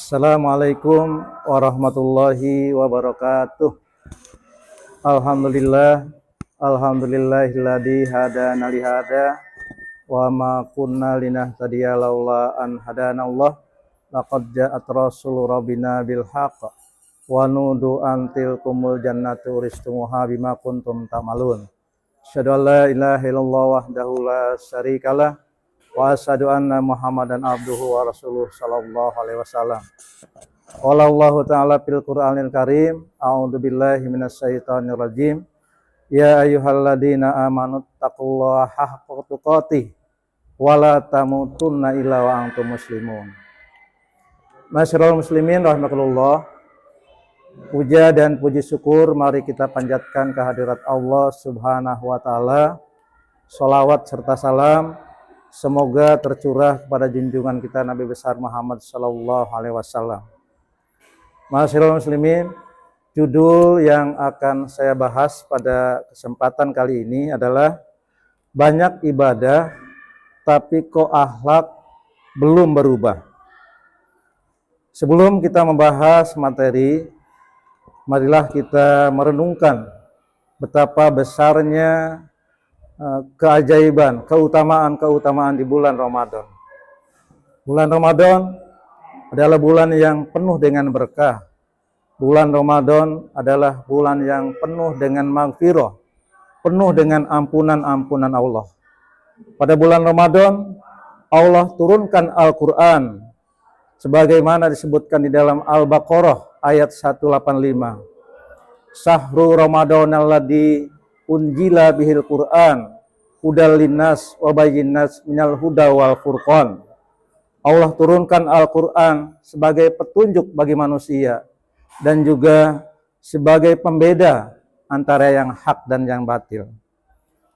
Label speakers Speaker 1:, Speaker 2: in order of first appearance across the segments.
Speaker 1: Assalamualaikum warahmatullahi wabarakatuh. Alhamdulillahilladzi hadana li hada wa ma kunna linahtadiya laula an hadanallah. Laqad ja'at rasul rabbina bil haqq wa nudu antil kumul jannatu uristumuha bima kuntum ta'malun. Asyhadu an la ilaha illallah wahdahu la syarikalah wa asyhadu anna Muhammadan abduhu wa rasuluh sallallahu alaihi wasallam. Qala Allah ta'ala fil Qur'anil Karim, a'udzu billahi minasyaitonir rajim. Ya ayyuhalladzina amanu taqullaha haqqa tuqatih wa la tamutunna illa wa antum muslimun. Masyarul muslimin rahimakumullah. Puja dan puji syukur mari kita panjatkan kehadirat Allah Subhanahu wa taala. Shalawat serta salam semoga tercurah kepada junjungan kita Nabi besar Muhammad sallallahu alaihi wasallam. Masyarul muslimin, judul yang akan saya bahas pada kesempatan kali ini adalah banyak ibadah tapi kok akhlak belum berubah. Sebelum kita membahas materi, marilah kita merenungkan betapa besarnya keajaiban, keutamaan di bulan Ramadan. Bulan Ramadan adalah bulan yang penuh dengan berkah. Bulan Ramadan adalah bulan yang penuh dengan maghfirah, penuh dengan ampunan-ampunan Allah. Pada bulan Ramadan, Allah turunkan Al-Quran, sebagaimana disebutkan di dalam Al-Baqarah ayat 185. Sahru Ramadan alladzi unjila bihil Quran hudal linnas wa bayyinats minal huda wal furqan. Allah turunkan Al-Quran sebagai petunjuk bagi manusia dan juga sebagai pembeda antara yang hak dan yang batil.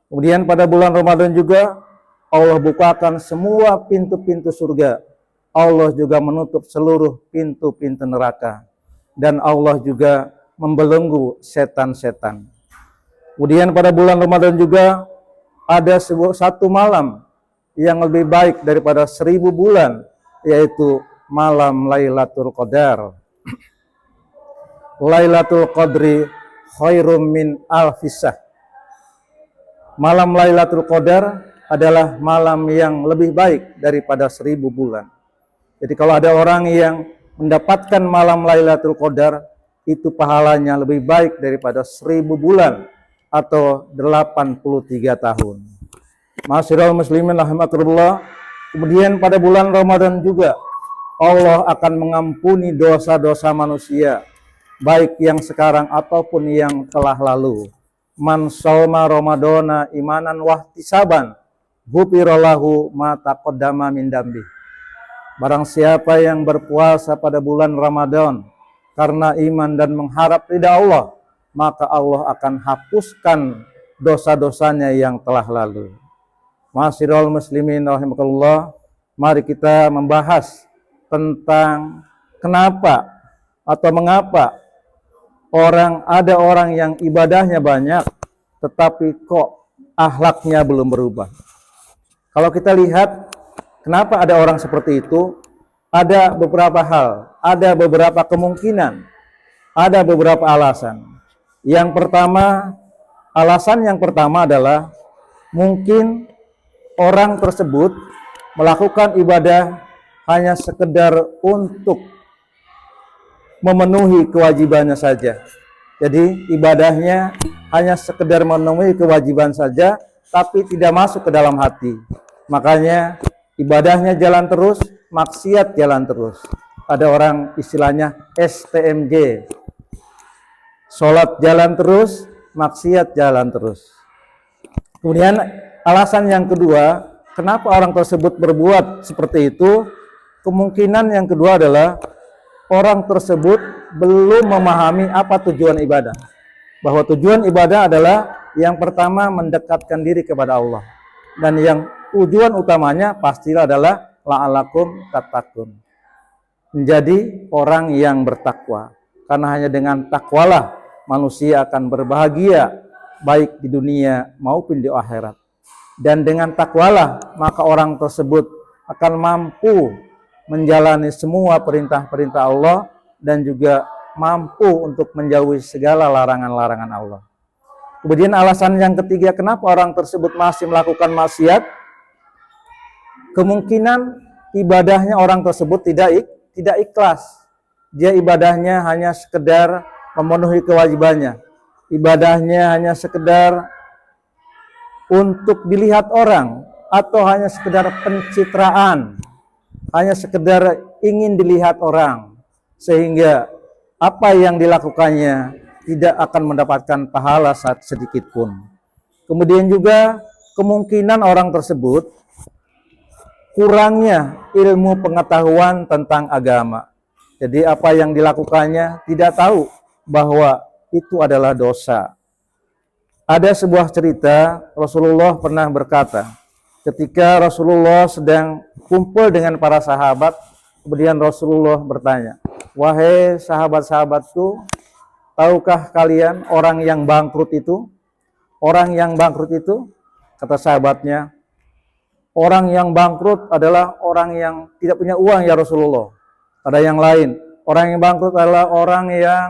Speaker 1: Kemudian pada bulan Ramadan juga Allah bukakan semua pintu-pintu surga. Allah juga menutup seluruh pintu-pintu neraka. Dan Allah juga membelenggu setan-setan. Kemudian pada bulan Ramadan juga ada satu malam yang lebih baik daripada 1000 bulan, yaitu malam Lailatul Qadar. Lailatul Qadri khairum min alfisah. Malam Lailatul Qadar adalah malam yang lebih baik daripada 1000 bulan. Jadi kalau ada orang yang mendapatkan malam Lailatul Qadar, itu pahalanya lebih baik daripada 1000 bulan atau 83 tahun. Masyarul muslimin rahimakumullah. Kemudian pada bulan Ramadan juga Allah akan mengampuni dosa-dosa manusia, baik yang sekarang ataupun yang telah lalu. Man shoma ramadhana imanan wahtisaban ghufira lahu ma taqaddama min dambi. Barang siapa yang berpuasa pada bulan Ramadan karena iman dan mengharap ridha Allah, maka Allah akan hapuskan dosa-dosanya yang telah lalu. Ma'asyiral muslimin rahimakumullah, mari kita membahas tentang kenapa atau mengapa ada orang yang ibadahnya banyak tetapi kok akhlaknya belum berubah. Kalau kita lihat kenapa ada orang seperti itu, ada beberapa hal, ada beberapa kemungkinan, ada beberapa alasan. Alasan yang pertama adalah mungkin orang tersebut melakukan ibadah hanya sekedar untuk memenuhi kewajibannya saja. Jadi ibadahnya hanya sekedar memenuhi kewajiban saja, tapi tidak masuk ke dalam hati. Makanya ibadahnya jalan terus, maksiat jalan terus. Ada orang istilahnya STMJ. Sholat jalan terus, maksiat jalan terus. Kemudian alasan yang kedua, kenapa orang tersebut berbuat seperti itu? Kemungkinan yang kedua adalah orang tersebut belum memahami apa tujuan ibadah. Bahwa tujuan ibadah adalah yang pertama mendekatkan diri kepada Allah. Dan yang tujuan utamanya pastilah adalah la'alakum tattaqun. Menjadi orang yang bertakwa. Karena hanya dengan takwalah manusia akan berbahagia baik di dunia maupun di akhirat. Dan dengan takwalah maka orang tersebut akan mampu menjalani semua perintah-perintah Allah dan juga mampu untuk menjauhi segala larangan-larangan Allah. Kemudian alasan yang ketiga kenapa orang tersebut masih melakukan maksiat, kemungkinan ibadahnya orang tersebut tidak ikhlas. Dia ibadahnya hanya sekedar memenuhi kewajibannya. Ibadahnya hanya sekedar untuk dilihat orang atau hanya sekedar pencitraan, hanya sekedar ingin dilihat orang, sehingga apa yang dilakukannya tidak akan mendapatkan pahala sedikit pun. Kemudian juga kemungkinan orang tersebut kurangnya ilmu pengetahuan tentang agama. Jadi apa yang dilakukannya tidak tahu bahwa itu adalah dosa. Ada sebuah cerita, Rasulullah pernah berkata, ketika Rasulullah sedang kumpul dengan para sahabat, kemudian Rasulullah bertanya, "Wahai sahabat-sahabatku, tahukah kalian orang yang bangkrut itu?" Orang yang bangkrut itu, kata sahabatnya, orang yang bangkrut adalah orang yang tidak punya uang ya Rasulullah. Ada yang lain, orang yang bangkrut adalah orang yang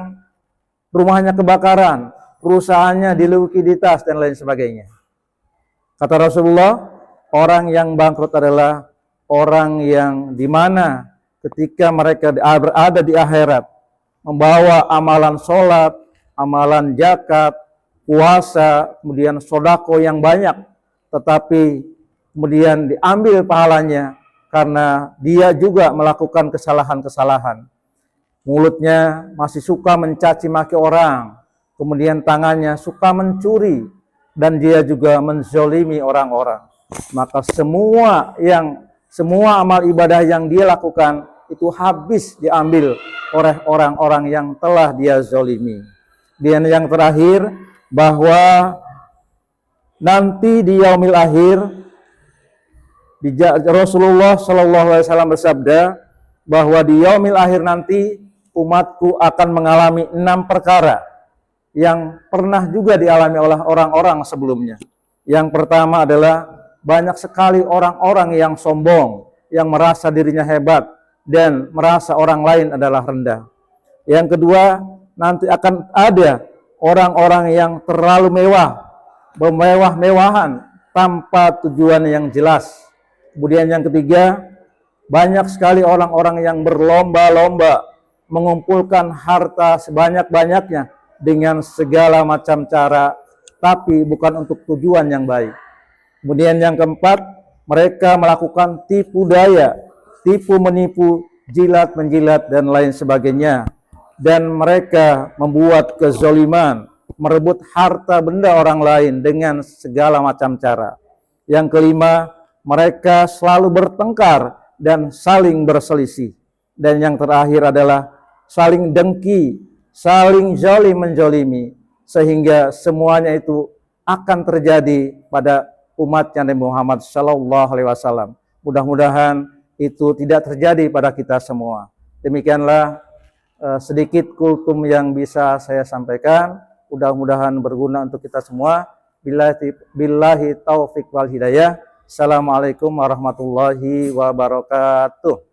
Speaker 1: rumahnya kebakaran, perusahaannya dilikuiditas dan lain sebagainya. Kata Rasulullah, orang yang bangkrut adalah orang yang dimana ketika mereka berada di akhirat, membawa amalan sholat, amalan zakat, puasa, kemudian sodako yang banyak, tetapi kemudian diambil pahalanya karena dia juga melakukan kesalahan-kesalahan. Mulutnya masih suka mencaci maki orang, kemudian tangannya suka mencuri, dan dia juga menzolimi orang-orang. Maka semua amal ibadah yang dia lakukan itu habis diambil oleh orang-orang yang telah dia zolimi. Dan yang terakhir, bahwa nanti di yaumil akhir Rasulullah SAW bersabda bahwa di yaumil akhir nanti umatku akan mengalami 6 perkara yang pernah juga dialami oleh orang-orang sebelumnya. Yang pertama adalah banyak sekali orang-orang yang sombong, yang merasa dirinya hebat dan merasa orang lain adalah rendah. Yang kedua, nanti akan ada orang-orang yang terlalu mewah, bermewah-mewahan tanpa tujuan yang jelas. Kemudian yang ketiga, banyak sekali orang-orang yang berlomba-lomba mengumpulkan harta sebanyak-banyaknya dengan segala macam cara, tapi bukan untuk tujuan yang baik. Kemudian yang keempat, mereka melakukan tipu daya, tipu menipu, jilat menjilat dan lain sebagainya. Dan mereka membuat kezoliman, merebut harta benda orang lain dengan segala macam cara. Yang kelima, mereka selalu bertengkar dan saling berselisih. Dan yang terakhir adalah saling dengki, saling zalim menjolimi, sehingga semuanya itu akan terjadi pada umatnya Nabi Muhammad SAW. Mudah-mudahan itu tidak terjadi pada kita semua. Demikianlah sedikit kultum yang bisa saya sampaikan. Mudah-mudahan berguna untuk kita semua. Billahi taufiq wal hidayah. Assalamualaikum warahmatullahi wabarakatuh.